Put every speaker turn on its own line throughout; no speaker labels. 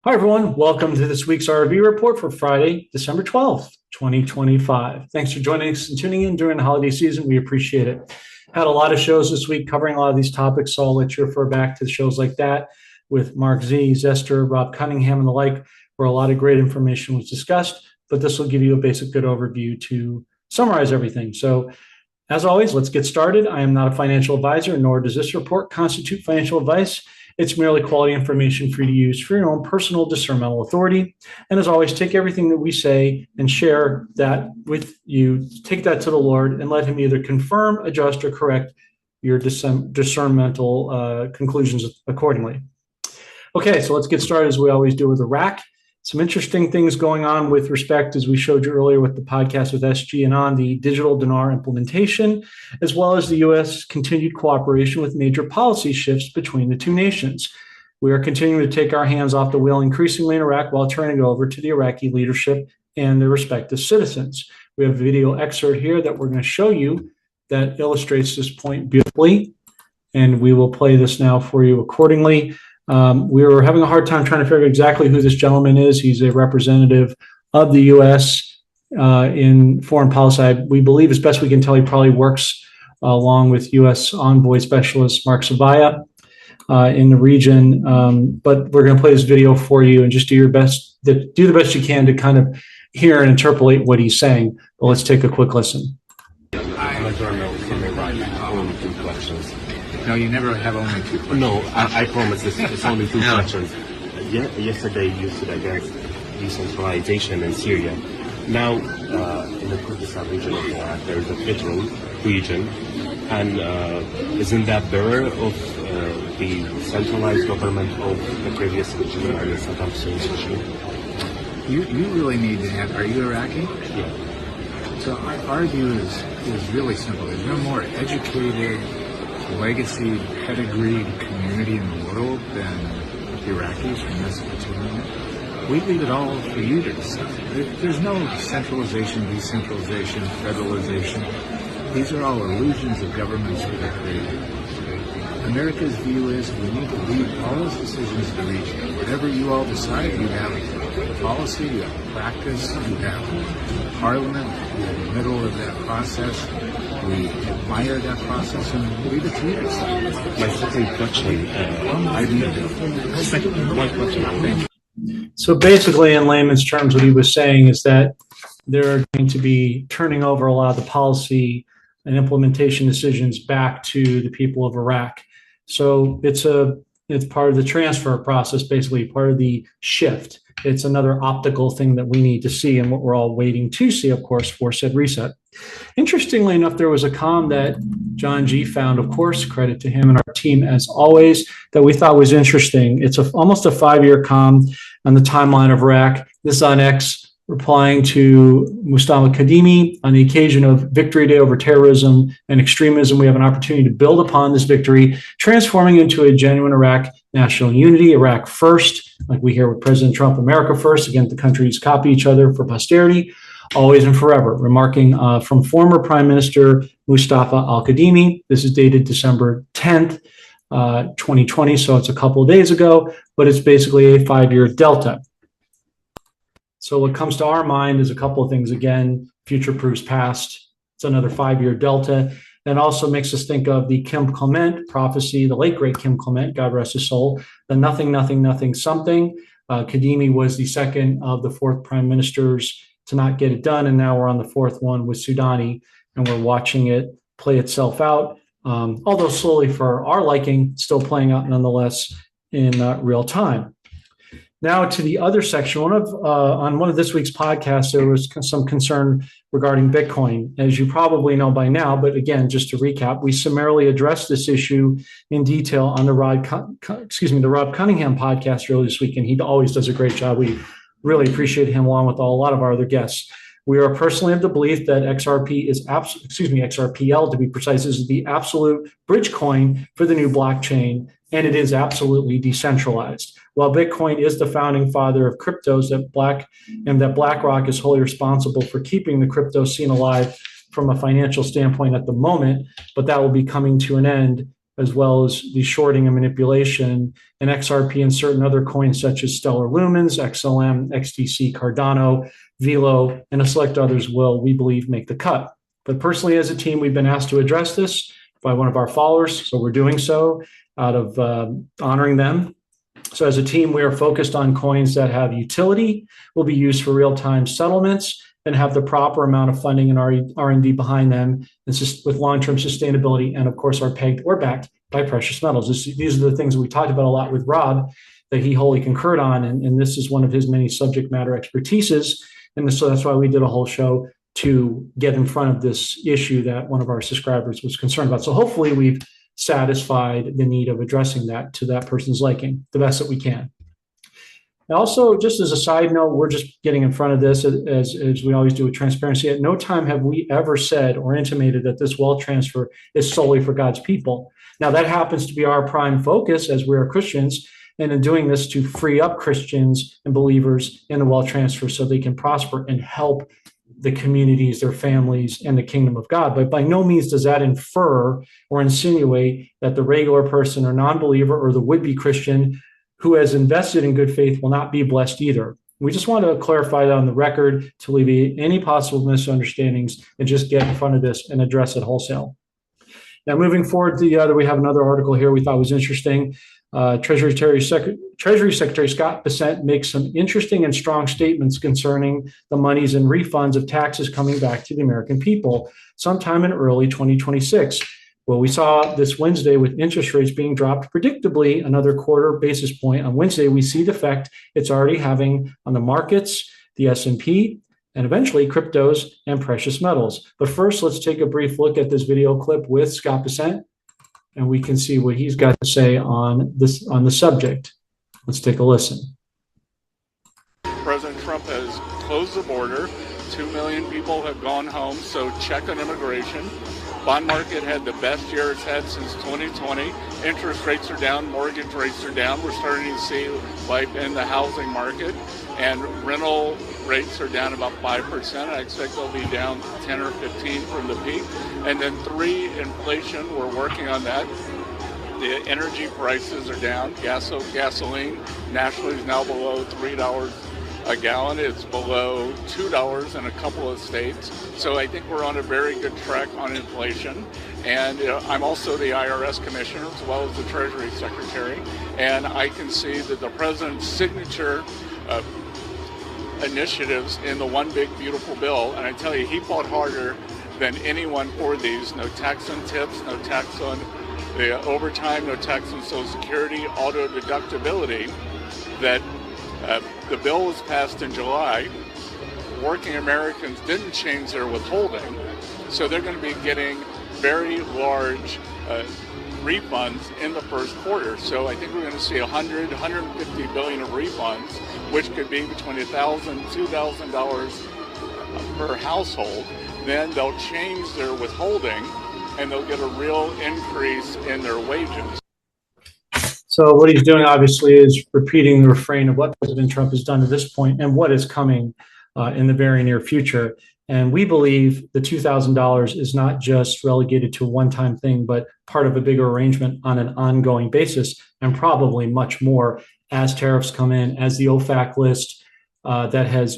Hi, everyone. Welcome to this week's RV report for Friday, December 12th, 2025. Thanks for joining us and tuning in during the holiday season. We appreciate it. Had a lot of shows this week covering a lot of these topics, so I'll let you refer back to the shows like that with Mark Z, Zester, Rob Cunningham, and the like, where a lot of great information was discussed. But this will give you a basic good overview to summarize everything. So as always, let's get started. I am not a financial advisor, nor does this report constitute financial advice. It's merely quality information for you to use for your own personal discernimental authority. And as always, take everything that we say and share that with you. Take that to the Lord and let him either confirm, adjust, or correct your discernimental conclusions accordingly. Okay, so let's get started as we always do with Iraq. Some interesting things going on with respect, as we showed you earlier with the podcast with SG and on the digital dinar implementation, as well as the U.S. continued cooperation with major policy shifts between the two nations. We are continuing to take our hands off the wheel increasingly in Iraq while turning it over to the Iraqi leadership and their respective citizens. We have a video excerpt here that we're going to show you that illustrates this point beautifully, and we will play this now for you accordingly. We were having a hard time trying to figure out exactly who this gentleman is. He's a representative of the U.S. In foreign policy. We believe, as best we can tell, he probably works along with U.S. envoy specialist Mark Savaya in the region. But we're going to play this video for you and just do the best you can to kind of hear and interpolate what he's saying. But let's take a quick listen.
I'm a journal from Iraq. Only two questions.
No, you never have only two questions.
No, I promise it's only two questions. Yesterday you stood against decentralization in Syria. Now, in the Kurdistan region of Iraq, there is a federal region. And isn't that better of the centralized government of the previous regime and the Saddam Hussein's regime?
You really need to have, are you Iraqi?
Yeah.
So our view is really simple. There's no more educated, legacy, pedigreed community in the world than the Iraqis from this particular. We leave it all for you to decide. There's no centralization, decentralization, federalization. These are all illusions of governments that are created. America's view is we need to leave all those decisions to the region. Whatever you all decide, you have policy, you have practice, you have parliament, you're in the middle of that process. We admire that process and leave it to you to decide.
My second question. Thank you.
So basically, in layman's terms, what he was saying is that they're going to be turning over a lot of the policy and implementation decisions back to the people of Iraq. So it's part of the transfer process, basically part of the shift. It's another optical thing that we need to see and what we're all waiting to see, of course, for said reset. Interestingly enough, there was a comm that John G found, of course, credit to him and our team as always, that we thought was interesting. It's almost a 5-year comm on the timeline of Iraq. This is on X, replying to Mustafa Kadhimi on the occasion of Victory Day over terrorism and extremism. We have an opportunity to build upon this victory, transforming into a genuine Iraq national unity, Iraq first, like we hear with President Trump, America first. Again, the countries copy each other for posterity, always and forever. Remarking from former Prime Minister Mustafa al-Kadhimi. This is dated December 10th, 2020, so it's a couple of days ago, but it's basically a 5-year delta. So what comes to our mind is a couple of things. Again, future proofs past. It's another 5-year delta. And also makes us think of the Kim Clement prophecy, the late great Kim Clement, God rest his soul, the nothing, nothing, nothing, something. Kadhimi was the second of the 4th prime ministers to not get it done. And now we're on the 4th one with Soudani, and we're watching it play itself out. Although slowly for our liking, still playing out nonetheless in real time. Now to the other section. On one of this week's podcasts, there was some concern regarding Bitcoin. As you probably know by now, but again, just to recap, we summarily addressed this issue in detail on the Rob Cunningham podcast earlier this week, and he always does a great job. We really appreciate him, along with a lot of our other guests. We are personally of the belief that XRPL, to be precise, is the absolute bridge coin for the new blockchain, and it is absolutely decentralized. While Bitcoin is the founding father of cryptos, that BlackRock is wholly responsible for keeping the crypto scene alive from a financial standpoint at the moment, but that will be coming to an end as well as the shorting and manipulation in XRP and certain other coins such as Stellar Lumens, XLM, XDC, Cardano, Velo, and a select others will, we believe, make the cut. But personally, as a team, we've been asked to address this by one of our followers, so we're doing so out of honoring them. So as a team, we are focused on coins that have utility, will be used for real-time settlements, and have the proper amount of funding and R&D behind them, and with long-term sustainability, and of course are pegged or backed by precious metals. These are the things that we talked about a lot with Rob that he wholly concurred on, and this is one of his many subject matter expertises. And so that's why we did a whole show to get in front of this issue that one of our subscribers was concerned about. So hopefully we've satisfied the need of addressing that to that person's liking the best that we can. And also, just as a side note, we're just getting in front of this as we always do with transparency. At no time have we ever said or intimated that this wealth transfer is solely for God's people. Now, that happens to be our prime focus as we are Christians, and in doing this to free up Christians and believers in the wealth transfer so they can prosper and help the communities, their families, and the kingdom of God. But by no means does that infer or insinuate that the regular person or non-believer or the would-be Christian who has invested in good faith will not be blessed either. We just want to clarify that on the record to alleviate any possible misunderstandings and just get in front of this and address it wholesale. Now, moving forward, we have another article here we thought was interesting. Treasury Secretary Scott Bessent makes some interesting and strong statements concerning the monies and refunds of taxes coming back to the American people sometime in early 2026. Well, we saw this Wednesday with interest rates being dropped predictably another quarter basis point. On Wednesday, we see the effect it's already having on the markets, the S&P, and eventually cryptos and precious metals. But first, let's take a brief look at this video clip with Scott Bessent, and we can see what he's got to say on the subject. Let's take a listen.
President Trump has closed the border. 2 million people have gone home, so check on immigration. Bond market had the best year it's had since 2020. Interest rates are down, mortgage rates are down. We're starting to see life in the housing market, and rental rates are down about 5%. I expect they'll be down 10 or 15 from the peak. And then 3, inflation, we're working on that. The energy prices are down. Gasoline nationally is now below $3 a gallon. It's below $2 in a couple of states. So I think we're on a very good track on inflation. And I'm also the IRS commissioner as well as the Treasury Secretary. And I can see that the president's signature initiatives in the One Big Beautiful Bill, and I tell you, he fought harder than anyone for these. No tax on tips, no tax on the overtime, no tax on Social Security, auto deductibility. That the bill was passed in July. Working Americans didn't change their withholding, so they're going to be getting very large refunds in the first quarter. So I think we're going to see $150 billion of refunds, which could be between $1,000 and $2,000 per household. Then they'll change their withholding, and they'll get a real increase in their wages.
So what he's doing, obviously, is repeating the refrain of what President Trump has done to this point and what is coming in the very near future. And we believe the $2,000 is not just relegated to a one-time thing, but part of a bigger arrangement on an ongoing basis, and probably much more as tariffs come in, as the OFAC list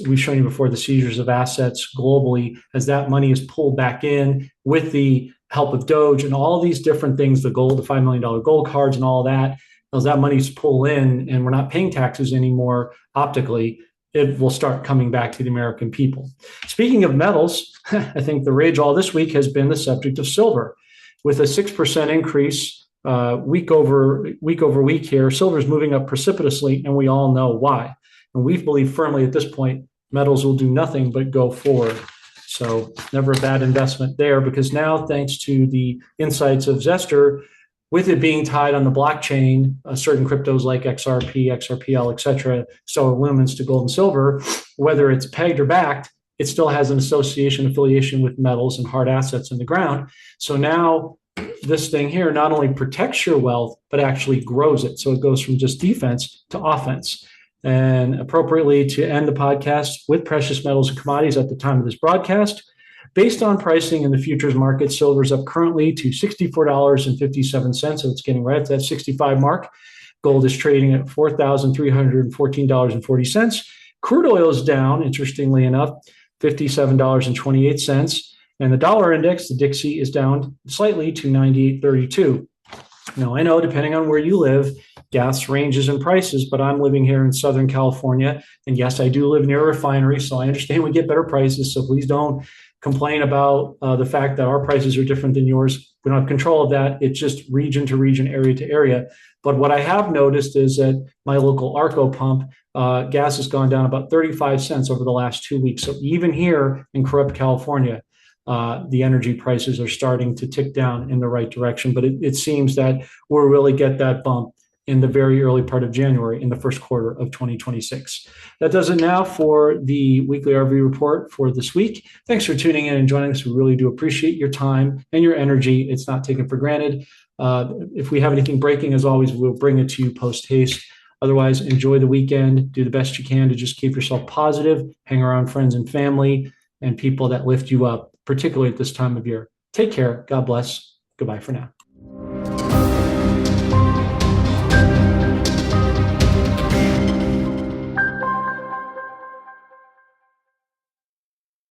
we've shown you before, the seizures of assets globally, as that money is pulled back in with the help of Doge and all these different things, the $5 million gold cards and all that, as that money's pull in and we're not paying taxes anymore optically, it will start coming back to the American people. Speaking of metals, I think the rage all this week has been the subject of silver. With a 6% increase week over week here, silver is moving up precipitously, and we all know why. And we believe firmly at this point, metals will do nothing but go forward. So never a bad investment there, because now, thanks to the insights of Zester, with it being tied on the blockchain, certain cryptos like XRP, XRPL, et cetera, Stellar Lumens to gold and silver, whether it's pegged or backed, it still has an affiliation with metals and hard assets in the ground. So now this thing here not only protects your wealth, but actually grows it. So it goes from just defense to offense. And appropriately, to end the podcast with precious metals and commodities at the time of this broadcast, Based on pricing in the futures market, silver's up currently to $64.57. So it's getting right at that 65 mark. Gold is trading at $4,314.40. Crude oil is down, interestingly enough, $57.28. And the dollar index, the DXY, is down slightly to 98.32. Now, I know depending on where you live, gas ranges in prices, but I'm living here in Southern California. And yes, I do live near a refinery, so I understand we get better prices. So please don't complain about the fact that our prices are different than yours. We don't have control of that. It's just region to region, area to area. But what I have noticed is that my local Arco pump, gas has gone down about 35 cents over the last 2 weeks. So even here in corrupt California, the energy prices are starting to tick down in the right direction. But it seems that we'll really get that bump in the very early part of January, in the first quarter of 2026. That does it now for the weekly RV report for this week. Thanks for tuning in and joining us. We really do appreciate your time and your energy. It's not taken for granted. If we have anything breaking, as always, we'll bring it to you post haste. Otherwise, enjoy the weekend. Do the best you can to just keep yourself positive, hang around friends and family and people that lift you up, particularly at this time of year. Take care. God bless. Goodbye for now.